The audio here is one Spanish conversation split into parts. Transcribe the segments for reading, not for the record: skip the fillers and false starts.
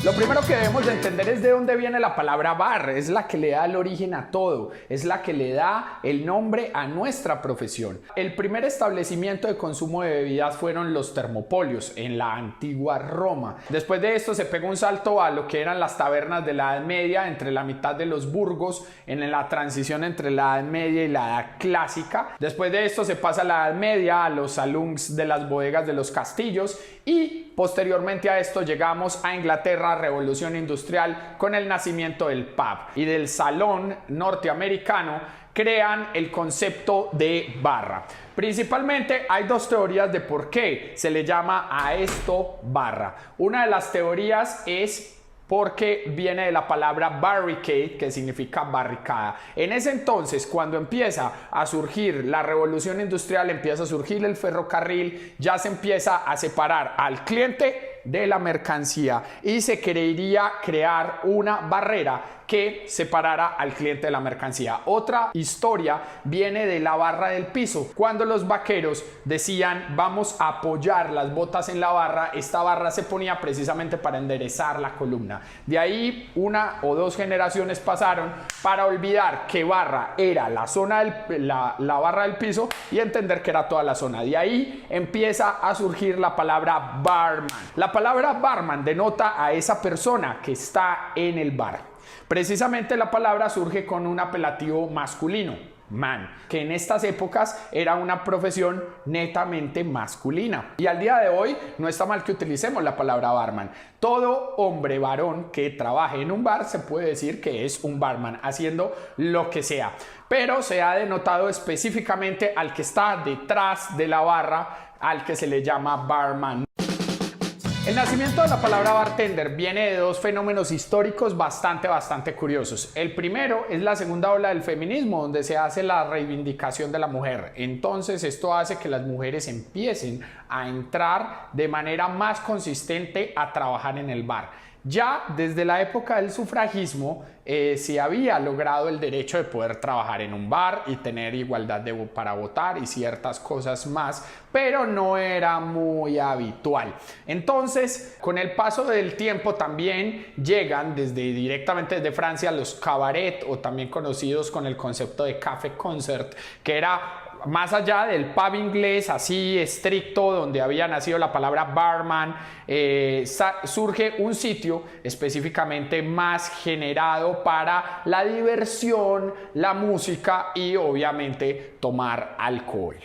Lo primero que debemos de entender es de dónde viene la palabra bar. Es la que le da el origen a todo, es la que le da el nombre a nuestra profesión. El primer establecimiento de consumo de bebidas fueron los termopolios en la antigua Roma. Después de esto se pegó un salto a lo que eran las tabernas de la Edad Media, entre la mitad de los burgos, en la transición entre la Edad Media y la Edad Clásica. Después de esto se pasa a la Edad Media, a los saloons de las bodegas de los castillos, y posteriormente a esto llegamos a Inglaterra, Revolución Industrial, con el nacimiento del pub y del salón norteamericano. Crean el concepto de barra. Principalmente hay dos teorías de por qué se le llama a esto barra. Una de las teorías es porque viene de la palabra barricade, que significa barricada. En ese entonces, cuando empieza a surgir la revolución industrial, empieza a surgir el ferrocarril, ya se empieza a separar al cliente de la mercancía y se quería crear una barrera que separara al cliente de la mercancía. Otra historia viene de la barra del piso. Cuando los vaqueros decían vamos a apoyar las botas en la barra, esta barra se ponía precisamente para enderezar la columna. De ahí una o dos generaciones pasaron para olvidar que barra era la zona la barra del piso y entender que era toda la zona. De ahí empieza a surgir la palabra barman. La palabra barman denota a esa persona que está en el bar. Precisamente la palabra surge con un apelativo masculino, man, que en estas épocas era una profesión netamente masculina. Y al día de hoy no está mal que utilicemos la palabra barman. Todo hombre varón que trabaje en un bar se puede decir que es un barman, haciendo lo que sea. Pero se ha denotado específicamente al que está detrás de la barra, al que se le llama barman. El nacimiento de la palabra bartender viene de dos fenómenos históricos bastante curiosos. El primero es la segunda ola del feminismo, donde se hace la reivindicación de la mujer. Entonces esto hace que las mujeres empiecen a entrar de manera más consistente a trabajar en el bar. Ya desde la época del sufragismo se había logrado el derecho de poder trabajar en un bar y tener igualdad para votar y ciertas cosas más, pero no era muy habitual. Entonces, con el paso del tiempo también llegan directamente desde Francia los cabaret, o también conocidos con el concepto de café concert, que era más allá del pub inglés así estricto donde había nacido la palabra barman, surge un sitio específicamente más generado para la diversión, la música y obviamente tomar alcohol.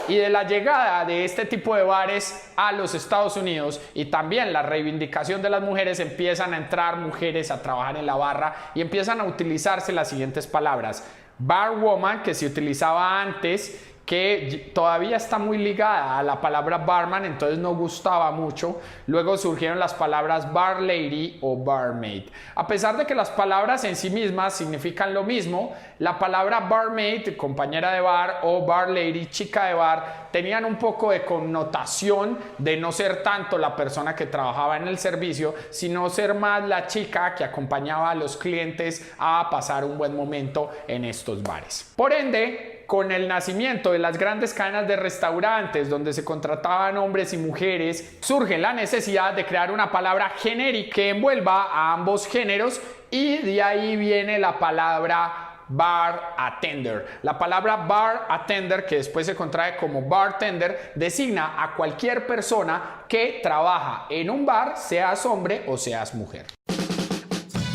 Y de la llegada de este tipo de bares a los Estados Unidos y también la reivindicación de las mujeres, empiezan a entrar mujeres a trabajar en la barra y empiezan a utilizarse las siguientes palabras: barwoman, que se utilizaba antes, que todavía está muy ligada a la palabra barman, entonces no gustaba mucho. Luego surgieron las palabras bar lady o barmaid. A pesar de que las palabras en sí mismas significan lo mismo, la palabra barmaid, compañera de bar, o bar lady, chica de bar, tenían un poco de connotación de no ser tanto la persona que trabajaba en el servicio, sino ser más la chica que acompañaba a los clientes a pasar un buen momento en estos bares. Por ende, con el nacimiento de las grandes cadenas de restaurantes donde se contrataban hombres y mujeres, surge la necesidad de crear una palabra genérica que envuelva a ambos géneros, y de ahí viene la palabra bar attender. La palabra bar attender, que después se contrae como bartender, designa a cualquier persona que trabaja en un bar, seas hombre o seas mujer.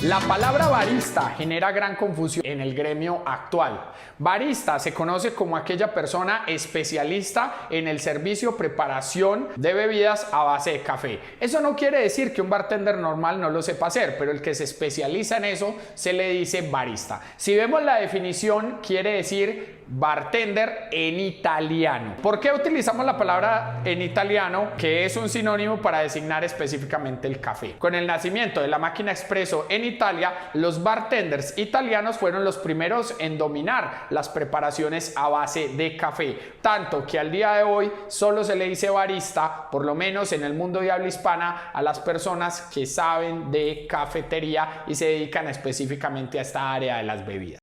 La palabra barista genera gran confusión en el gremio actual. Barista se conoce como aquella persona especialista en el servicio preparación de bebidas a base de café. Eso no quiere decir que un bartender normal no lo sepa hacer, pero el que se especializa en eso se le dice barista. Si vemos la definición, quiere decir bartender en italiano. ¿Por qué utilizamos la palabra en italiano, que es un sinónimo para designar específicamente el café? Con el nacimiento de la máquina expreso en Italia, los bartenders italianos fueron los primeros en dominar las preparaciones a base de café, tanto que al día de hoy solo se le dice barista, por lo menos en el mundo de habla hispana, a las personas que saben de cafetería y se dedican específicamente a esta área de las bebidas.